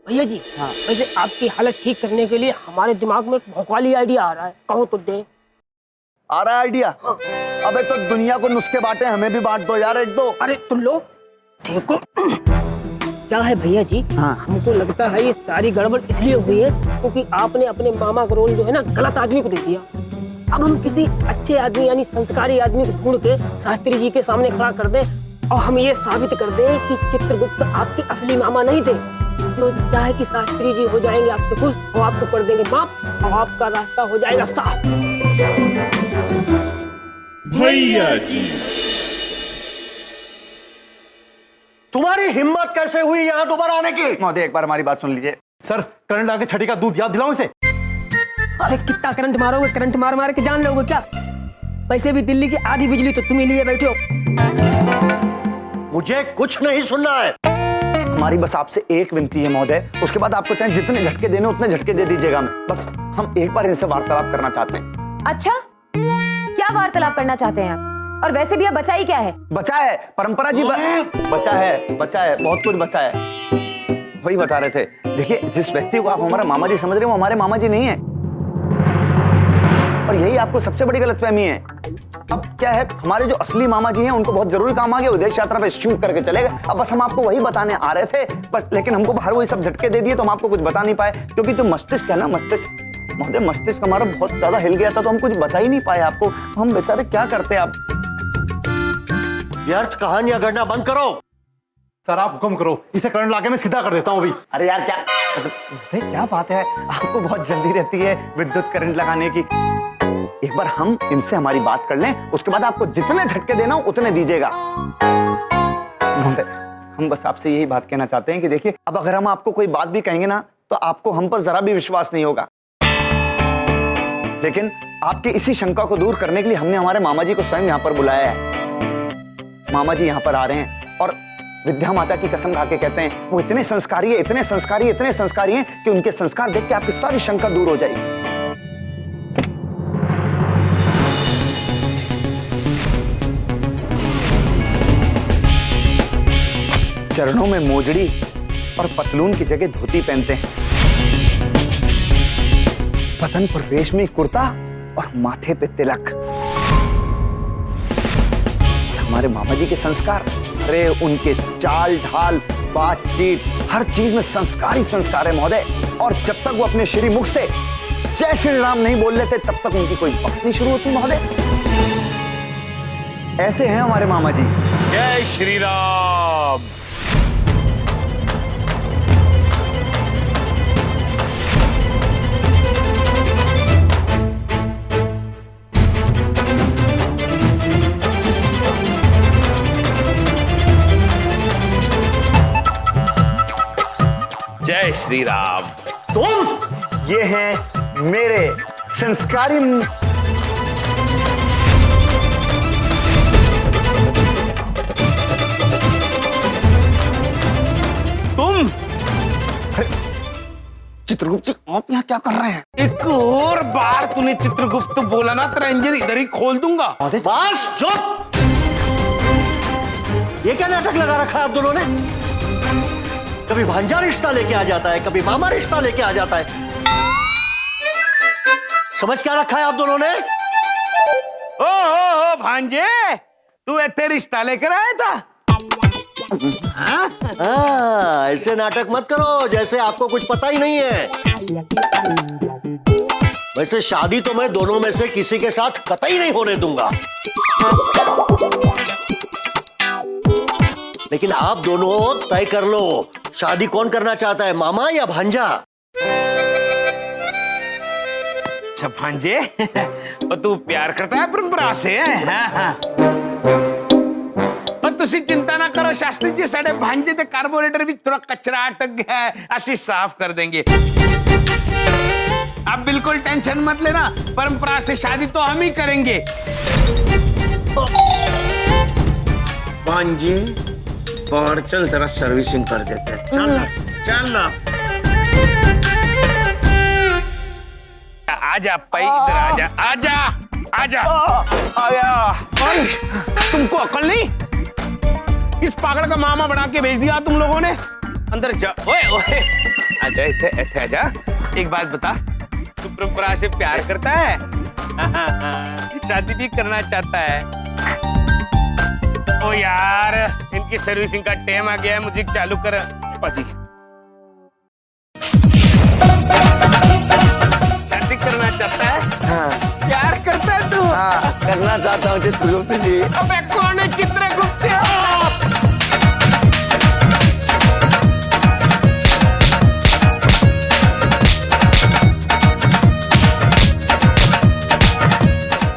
भैया जी, हाँ, वैसे आपकी हालत ठीक करने के लिए हमारे दिमाग में एक भौकाली आइडिया आ रहा है, कहो तो दे। आ रहा है आइडिया? हाँ। अबे तो दुनिया को नुस्खे बांटे, हमें भी बांट दो यार एक दो। अरे तुम लोग देखो क्या है भैया जी, हाँ। हमको लगता है ये सारी गड़बड़ इसलिए हुई है क्योंकि आपने अपने मामा का रोल जो है ना गलत आदमी को दे दिया। अब हम किसी अच्छे आदमी यानी संस्कारी आदमी को ढूंढ के शास्त्री जी के सामने खड़ा कर दें और हम ये साबित कर दें कि चित्रगुप्त आपके असली मामा नहीं थे, तो चाहे कि शास्त्री जी हो जाएंगे आपसे खुश और आपको कर देंगे माफ और आपका रास्ता हो जाएगा साफ। भैया जी, तुम्हारी हिम्मत कैसे हुई यहाँ दोबारा आने की? महोदय एक बार हमारी बात सुन लीजिए। सर करंट आके छठी का दूध याद दिलाओ इसे। अरे कितना करंट मारोगे, करंट मार मार के जान लोगे क्या? वैसे भी दिल्ली की आधी बिजली तो तुम ही लिए बैठे हो। मुझे कुछ नहीं सुनना है। हमारी बस आपसे एक विनती है महोदय, उसके बाद आपको चाहे जितने झटके देने उतने झटके दे दीजिएगा हमें। बस हम एक बार इनसे वार्तालाप करना चाहते हैं। अच्छा, क्या वार्तालाप करना चाहते हैं आप? और वैसे भी अब बचा ही क्या है? बचा है परंपरा जी, बचा है बहुत कुछ बचा है। वही बता रहे थे। देखिए, जिस व्यक्ति को आप हमारा मामा जी समझ रहे हैं वो हमारे मामा जी नहीं है, और यही आपको सबसे बड़ी गलतफहमी है। अब क्या है, हमारे जो असली मामा जी हैं उनको बहुत जरूरी काम आ गया, विदेश यात्रा पे शूट करके चले गए। अब बस हम आपको वही बताने आ रहे थे बस, लेकिन हमको बाहर वही सब झटके दे दिए तो हम आपको कुछ बता नहीं पाए, क्योंकि जो मस्तिष्क है ना, मस्तिष्क महोदय, मस्तिष्क हमारा बहुत ज्यादा हिल गया था तो हम कुछ बता ही नहीं पाए आपको। हम बेचारे क्या करते आप। व्यर्थ कहानियां गढ़ना बंद करो। सर आप हुक्म करो, इसे करंट लाके मैं सीधा कर देता हूँ अभी। अरे यार क्या बात है, आपको बहुत जल्दी रहती है विद्युत करंट लगाने की। एक बार हम इनसे हमारी बात कर लें, उसके बाद आपको जितने झटके देना उतने दीजिएगा। हम बस आपसे यही बात कहना चाहते हैं कि देखिए, अब अगर हम आपको कोई बात भी कहेंगे ना तो आपको हम पर जरा भी विश्वास नहीं होगा, लेकिन आपकी इसी शंका को दूर करने के लिए हमने हमारे मामा जी को स्वयं यहाँ पर बुलाया है। मामा जी यहाँ पर आ रहे हैं और विद्या माता की कसम खा के कहते हैं वो इतने संस्कारी है, इतने संस्कारी हैं कि उनके संस्कार देख के आपकी सारी शंका दूर हो जाएगी। चरणों में मोजड़ी और पतलून की जगह धोती पहनते हैं, बदन पर रेशमी कुर्ता और माथे पे तिलक। हमारे मामा जी के संस्कार, अरे उनके चाल ढाल, बातचीत, हर चीज में संस्कार है महोदय। और जब तक वो अपने श्री मुख से जय श्री राम नहीं बोल लेते तब तक उनकी कोई बात नहीं शुरू होती महोदय। ऐसे हैं हमारे मामा जी। जय श्री राम। जय श्री राम। तुम ये हैं मेरे संस्कारी तुम चित्रगुप्त जी, आप यहाँ क्या कर रहे हैं? एक और बार तूने चित्रगुप्त बोला ना, तेरा इंजन इधर ही खोल दूंगा। बस चुप। ये क्या नाटक लगा रखा है आप दोनों ने? कभी भांजा रिश्ता लेके आ जाता है, कभी मामा रिश्ता लेके आ जाता है। समझ क्या रखा है आप दोनों ने? ओ भांजे, तू इतने रिश्ता लेकर आया था? ऐसे नाटक मत करो जैसे आपको कुछ पता ही नहीं है। वैसे शादी तो मैं दोनों में से किसी के साथ कतई नहीं होने दूंगा, लेकिन आप दोनों तय कर लो, शादी कौन करना चाहता है, मामा या भांजा? अच्छा भांजे, और तू प्यार करता है परंपरा से? हाँ। और तुसी चिंता ना करो शास्त्री जी, साढ़े भांजे दे कार्बोरेटर भी थोड़ा कचरा अटक गया है, असी साफ कर देंगे। आप बिल्कुल टेंशन मत लेना, परंपरा से शादी तो हम ही करेंगे। भांजे बाहर चल, जरा सर्विसिंग कर देते हैं। चल ना। आजा पाई, इधर आजा। आया। तुमको अकल नहीं? इस पागल का मामा बना के भेज दिया तुम लोगों ने। अंदर जा। ओए ऐसे आजा। एक बात बता, तू परंपरा से प्यार करता है? शादी भी करना चाहता है? ओ यार, इनकी सर्विसिंग का टाइम आ गया है, मुझे चालू कर पाजी। शादी करना चाहता है? हाँ। प्यार करता है तू? हाँ, करना चाहता हूँ चित्रगुप्त जी। अबे कौन है चित्रगुप्त?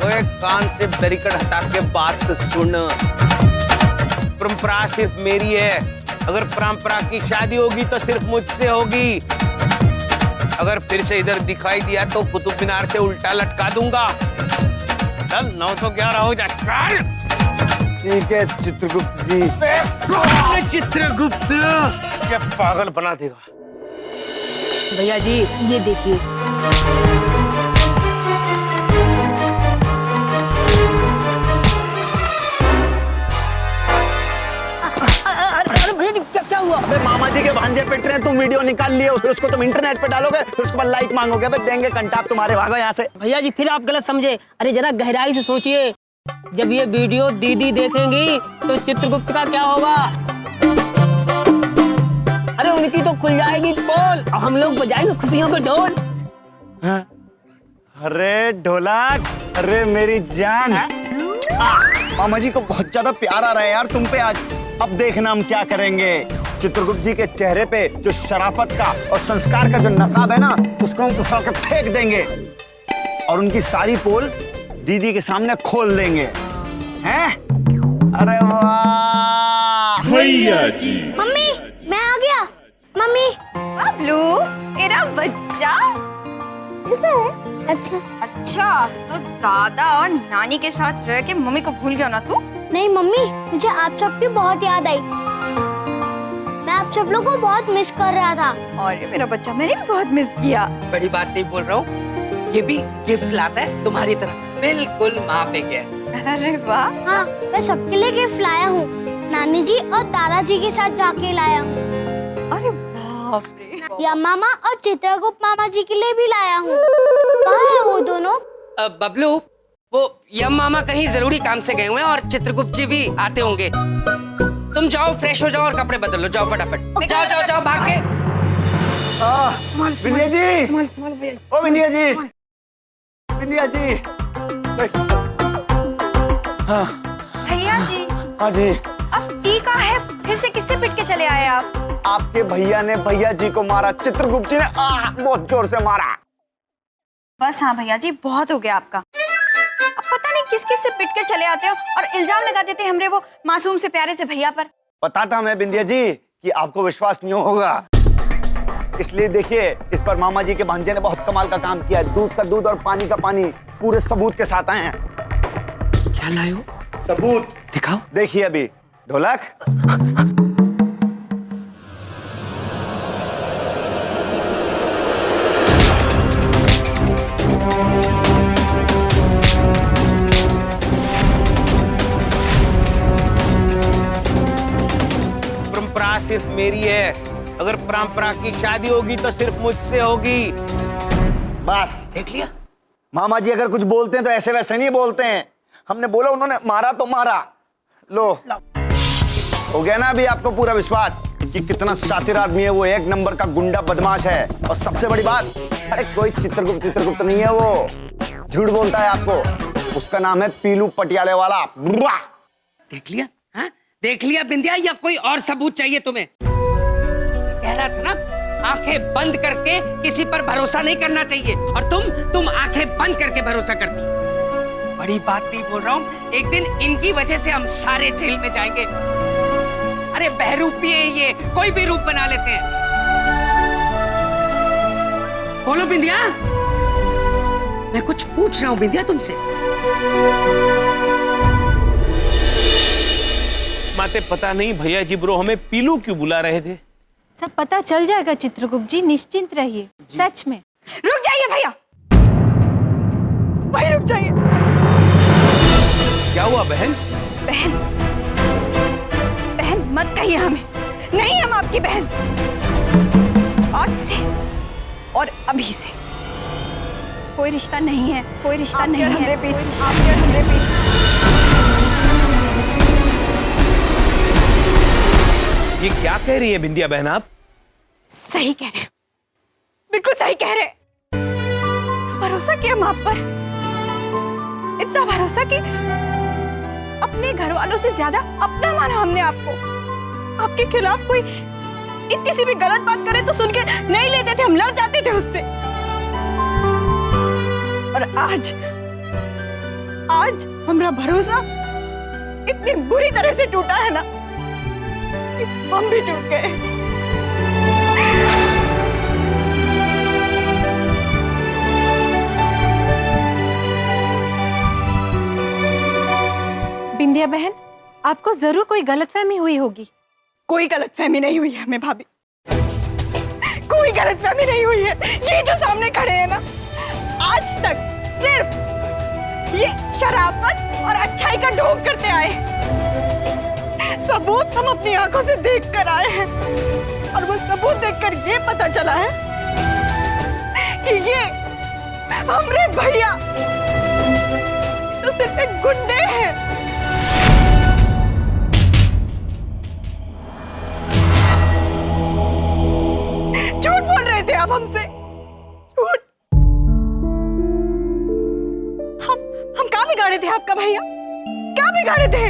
ओए कान से दरिकड़ हटा के बात सुन। परंपरा सिर्फ मेरी है। अगर परंपरा की शादी होगी तो सिर्फ मुझसे होगी। अगर फिर से इधर दिखाई दिया तो कुतुब मीनार से उल्टा लटका दूंगा। चल 9 तो 11 हो जा। ठीक है चित्रगुप्त जी। कौन है चित्रगुप्त? क्या पागल बना देगा। भैया जी ये देखिए। अरे भैया जी क्या हुआ? अबे मामा जी के भांजे पिट रहे हैं, तुम वीडियो निकाल लिए, उसको तुम इंटरनेट पे डालोगे, फिर उसके बाद लाइक मांगोगे, अबे देंगे कंटाप तुम्हारे, भागो यहाँ से। भैया जी फिर आप गलत समझे। अरे जरा गहराई से सोचिए, जब ये वीडियो दीदी देखेंगी तो चित्रगुप्त का क्या होगा? अरे उनकी तो खुल जाएगी पोल और हम लोग बजाएंगे खुशियों के ढोल। अरे ढोलक, अरे मेरी जान। मामा जी को बहुत ज्यादा प्यार आ रहा है यार तुम पे आज। अब देखना हम क्या करेंगे। चित्रगुप्त जी के चेहरे पे जो शराफत का और संस्कार का जो नकाब है ना, उसको हम उठा के फेंक देंगे और उनकी सारी पोल दीदी के सामने खोल देंगे। हैं? अरे वाह भैया जी। मम्मी मैं आ गया। मम्मी बबलू मेरा बच्चा। अच्छा तो दादा और नानी के साथ रह के मम्मी को भूल गया ना तू? नहीं मम्मी, मुझे आप सबकी बहुत याद आई। मैं आप सब लोगों को बहुत मिस कर रहा था। और मेरा बच्चा मैंने भी बहुत मिस किया। बड़ी बात नहीं बोल रहा हूँ, ये भी गिफ्ट लाता है तुम्हारी तरह, बिल्कुल माँ पे गया। अरे वाह। हाँ मैं सबके लिए गिफ्ट लाया हूँ। नानी जी और दादाजी के साथ जाके लाया हूँ। अरे बाप रे। या मामा और चित्रगुप्त मामा जी के लिए भी लाया हूँ। कहाँ है वो दोनों? बबलू, वो यम मामा कहीं जरूरी काम से गए हुए हैं और चित्रगुप्त जी भी आते होंगे। तुम जाओ, फ्रेश हो जाओ और कपड़े बदल लो, जाओ फटाफट। जाओ जाओ जाओ भाग के। विंध्या जी, ओ विंध्या जी, विंध्या जी। हाँ भैया जी। हाँ जी। अब ई का है, फिर से किससे पिट के चले आए आप? आपके भैया ने भैया जी को मारा, चित्रगुप्त जी ने बहुत जोर से मारा। बस हाँ भैया जी, बहुत हो गया आपका। अब पता नहीं किस किस से पिट कर चले आते हो और इल्जाम लगा देते हैं हमरे वो मासूम से प्यारे से भैया पर। पता था मैं बिंदिया जी कि आपको विश्वास नहीं होगा, इसलिए देखिए इस पर मामा जी के भांजे ने बहुत कमाल का काम किया है। दूध का दूध और पानी का पानी पूरे सबूत के साथ आए हैं। क्या लाए हो? सबूत दिखाओ। देखिए अभी। ढोलक, परंपरा सिर्फ मेरी है। अगर परंपरा की शादी होगी तो सिर्फ मुझसे होगी। बस देख लिया? मामा जी अगर कुछ बोलते हैं तो ऐसे वैसे नहीं बोलते हैं। हमने बोला, उन्होंने मारा तो मारा। लो हो गया ना अभी आपको पूरा विश्वास कि कितना शातिर आदमी है वो, एक नंबर का गुंडा बदमाश है। और सबसे बड़ी बात, अरे कोई चित्रगुप्त नहीं है वो, झूठ बोलता है आपको। उसका नाम है पीलू पटियाले वाला। देख लिया? हाँ देख लिया बिंदिया, या कोई और सबूत चाहिए तुम्हें? कह रहा था ना, आंखें बंद करके किसी पर भरोसा नहीं करना चाहिए, और तुम आंखें बंद करके भरोसा करती। बड़ी बात नहीं बोल रहा हूँ, एक दिन इनकी वजह से हम सारे जेल में जाएंगे। अरे बहरूपी है ये, कोई भी रूप बना लेते हैं। बोलो बिंदिया, मैं कुछ पूछ रहा हूँ बिंदिया तुमसे। माते पता नहीं भैया जी ब्रो हमें पीलू क्यों बुला रहे थे। सब पता चल जाएगा चित्रगुप्त जी, निश्चिंत रहिए। सच में। रुक जाइए भैया, वही रुक जाइए। क्या हुआ बहन? बहन बहन मत कहिए हमें, नहीं हम आपकी बहन। आज से और अभी से कोई रिश्ता नहीं है, कोई रिश्ता नहीं है हमरे पीछे, आपके और हमरे पीछे। ये क्या कह रही है बिंदिया बहन आप? सही कह रहे हैं, बिल्कुल सही कह रहे हैं। भरोसा किया हम आप पर, इतना भरोसा कि अपने घर वालों से ज्यादा अपना माना हमने आपको। आपके खिलाफ कोई इतनी सी भी गलत बात करे तो सुन के नहीं लेते थे, हम लड़ जाते थे उससे। और आज हमारा भरोसा इतनी बुरी तरह से टूटा है ना कि हम भी टूट गए। बिंदिया बहन, आपको जरूर कोई गलतफहमी हुई होगी। कोई गलतफहमी नहीं हुई है हमें भाभी, कोई गलतफहमी नहीं हुई है। ये जो सामने खड़े हैं ना, आज तक सिर्फ ये शराफत और अच्छाई का ढोंग करते आए हैं। सबूत हम अपनी आंखों से देखकर आए हैं और वो सबूत देखकर ये पता चला है कि ये हमरे भैया तो सिर्फ एक गुंडे हैं। झूठ बोल रहे थे आप हमसे, झूठ। हम क्या बिगाड़े थे आपका भैया, क्या बिगाड़े थे?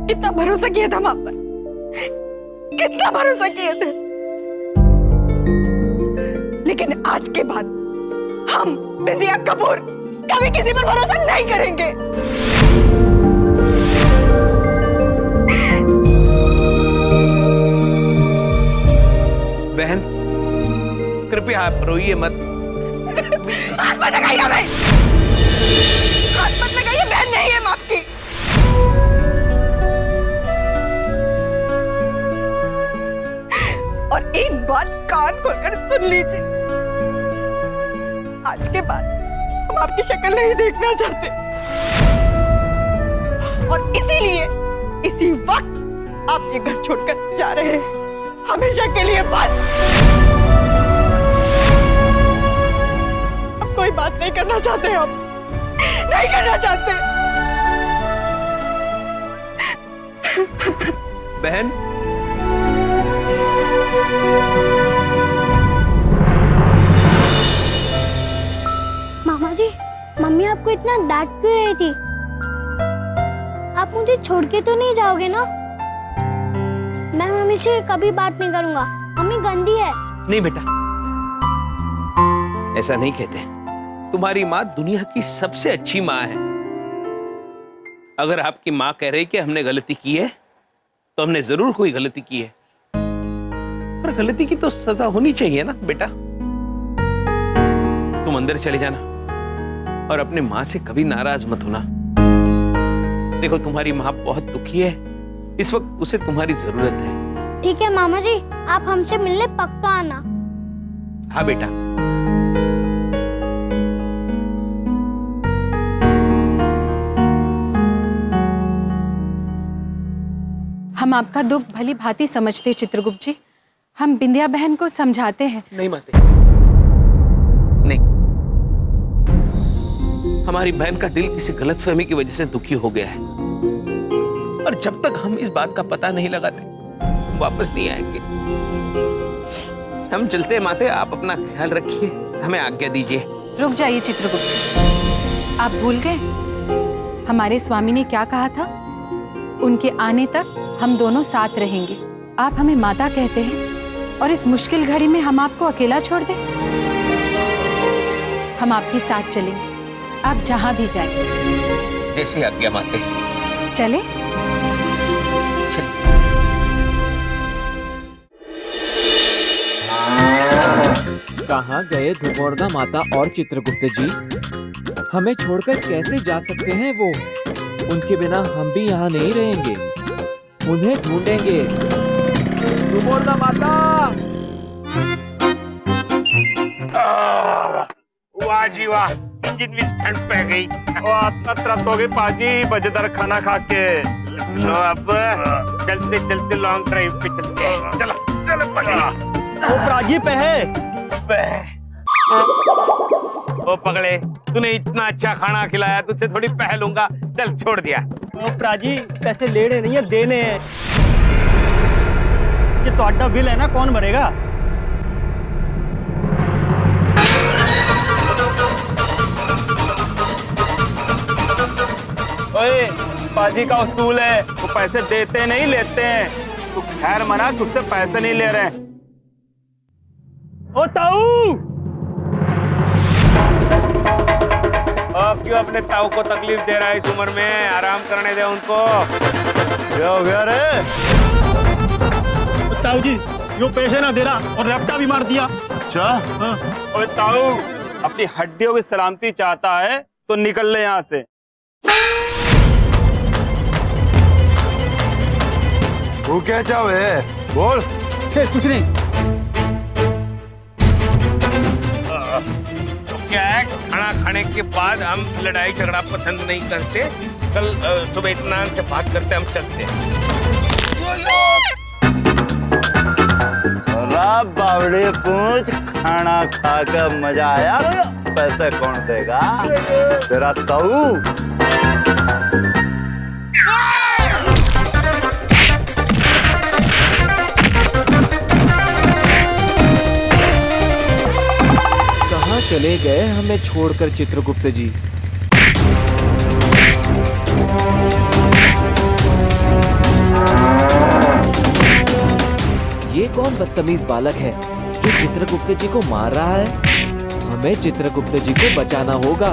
कितना भरोसा किया था हम आप पर, कितना भरोसा किए थे। लेकिन आज के बाद हम बिंदिया कपूर कभी किसी पर भरोसा नहीं करेंगे। बहन कृपया आप रोइए मत। हाथ मत लगाइए हमें, हाथ मत लगाइए, बहन नहीं है माफ की। और एक बात कान खोलकर सुन लीजिए, आज के बाद हम आपकी शक्ल नहीं देखना चाहते और इसीलिए इसी वक्त आप ये घर छोड़कर जा रहे हैं, हमेशा के लिए बस। अब कोई बात नहीं करना चाहते हम, नहीं करना चाहते। बहन मामा जी, मम्मी आपको इतना डांट क्यों रही थी? आप मुझे छोड़ के तो नहीं जाओगे ना? मैं मम्मी से कभी बात नहीं करूंगा, मम्मी गंदी है। नहीं बेटा, ऐसा नहीं कहते। तुम्हारी माँ दुनिया की सबसे अच्छी माँ है। अगर आपकी माँ कह रही कि हमने गलती की है तो हमने जरूर कोई गलती की है, पर गलती की तो सजा होनी चाहिए ना बेटा। तुम अंदर चले जाना और अपने माँ से कभी नाराज मत होना। देखो तुम्हारी माँ बहुत दुखी है, इस वक्त उसे तुम्हारी जरूरत है। ठीक है मामा जी, आप हमसे मिलने पक्का आना। हाँ बेटा। हम आपका दुख भली भांति समझते चित्रगुप्त जी, हम बिंदिया बहन को समझाते हैं। नहीं माते, नहीं। हमारी बहन का दिल किसी गलतफहमी की वजह से दुखी हो गया है और जब तक हम इस बात का पता नहीं लगाते हम वापस नहीं आएंगे। हम चलते माते, आप अपना ख्याल रखिए, हमें आज्ञा दीजिए। रुक जाइए चित्रगुप्त जी, आप भूल गए हमारे स्वामी ने क्या कहा था? उनके आने तक हम दोनों साथ रहेंगे। आप हमें माता कहते हैं और इस मुश्किल घड़ी में हम आपको अकेला छोड़ दें? हम आपके साथ चलेंगे, आप जहां भी जाएं। जैसी आज्ञा माते। चले? कहाँ गए धुपोर्दा माता और चित्रगुप्त जी? हमें छोड़कर कैसे जा सकते हैं वो? उनके बिना हम भी यहाँ नहीं रहेंगे, उन्हें ढूंढेंगे। धुपोर्दा माता! वाह जी वाह, इंजन में ठंड पै गई। तरस हो गई पाजी, मजेदार खाना खा के। लो अब चलते चलते लॉन्ग ड्राइव पे चलते हैं। चलो चलो पकड़ी। वो प्राजी पे है। ओ पगड़े, तूने इतना अच्छा खाना खिलाया, तुझसे थोड़ी पहलूंगा। चल छोड़ दिया। प्राजी पैसे लेने नहीं है, देने हैं। ये तो अड्डा बिल है ना, कौन भरेगा? ओए, पाजी का उसूल है, वो पैसे देते नहीं लेते हैं। तू खैर मना, तुझसे पैसे नहीं ले रहे। ओ ताऊ, अब क्यों अपने ताऊ को तकलीफ दे रहा है इस उम्र में? आराम करने दे उनको। क्या हो गया रे? ताऊ जी, यो पैसे ना दे रहा और रैप्टा भी मार दिया। अच्छा, ओए ताऊ, अपनी हड्डियों की सलामती चाहता है तो निकल ले यहाँ से। वो क्या चाहे? बोल। कुछ नहीं। तो क्या है, खाना खाने के बाद हम लड़ाई झगड़ा पसंद नहीं करते। कल सुबह इत्मीनान से बात करते, हम चलते हैं। बावड़ी पूछ, खाना खाकर मजा आया? पैसे कौन देगा? तेरा ताऊ। कहाँ चले गए हमें छोड़कर चित्रगुप्त जी? ये कौन बदतमीज बालक है जो चित्रगुप्त जी को मार रहा है? हमें चित्रगुप्त जी को बचाना होगा।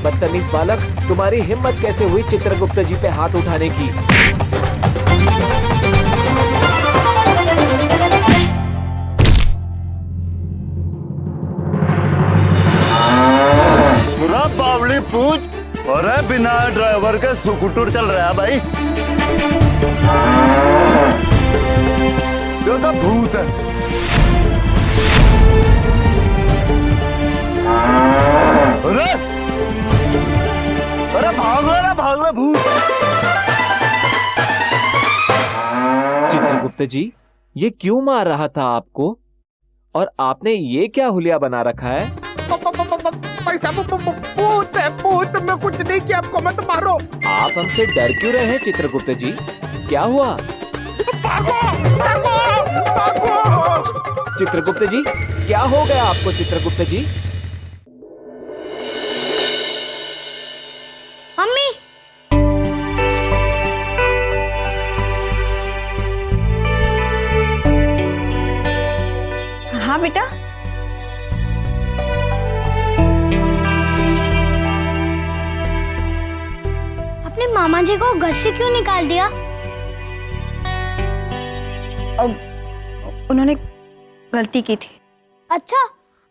बदतमीज बालक, तुम्हारी हिम्मत कैसे हुई चित्रगुप्त जी पे हाथ उठाने की? पूरा बावड़ी पूछ। अरे बिना ड्राइवर के स्कूटर चल रहा है भाई। ये तो भूत है। अरे भाग रहा भूत। चित्रगुप्त जी, ये क्यों मार रहा था आपको? और आपने ये क्या हुलिया बना रखा है? भूत, मैं कुछ नहीं किया आपको, मत मारो। आप हमसे डर क्यों रहे हैं चित्रगुप्त जी? क्या हुआ? चित्रगुप्त जी, क्या हो गया आपको चित्रगुप्त जी? मम्मी, हाँ बेटा, अपने मामा जी को घर से क्यों निकाल दिया? उन्होंने गलती की थी। अच्छा,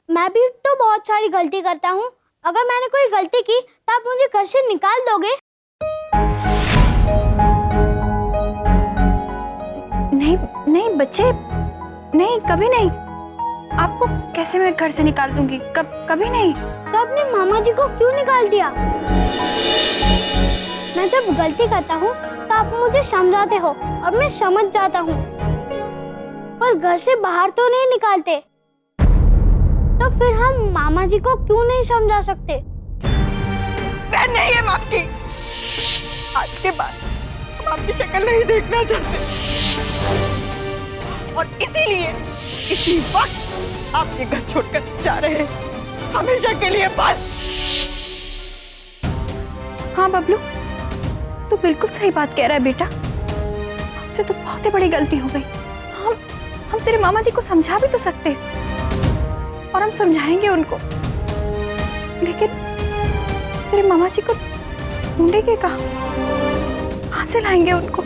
मैं भी तो बहुत सारी गलती करता हूँ। अगर मैंने कोई गलती की तो आप मुझे घर से निकाल दोगे? नहीं नहीं बच्चे, नहीं, कभी नहीं। आपको कैसे मैं घर से निकाल दूंगी? कभी नहीं। तो अपने मामा जी को क्यों निकाल दिया? मैं जब गलती करता हूँ तो आप मुझे समझाते हो और मैं समझ जाता हूँ, पर घर से बाहर तो नहीं निकालते। तो फिर हम मामा जी को क्यों नहीं समझा सकते? मैं नहीं है आपकी। आज के बाद हम आपकी शक्ल नहीं देखना चाहते, और इसीलिए इसी वक्त आपके घर छोड़कर जा रहे हैं, हमेशा के लिए बस। हाँ बबलू, तू बिल्कुल सही बात कह रहा है बेटा। हमसे तो बहुत ही बड़ी गलती हो गई। हम तेरे मामा जी को समझा भी तो सकते, और हम समझाएंगे उनको, लेकिन तेरे मामा जी को ढूंढेंगे कहाँ? कहाँ से लाएंगे उनको?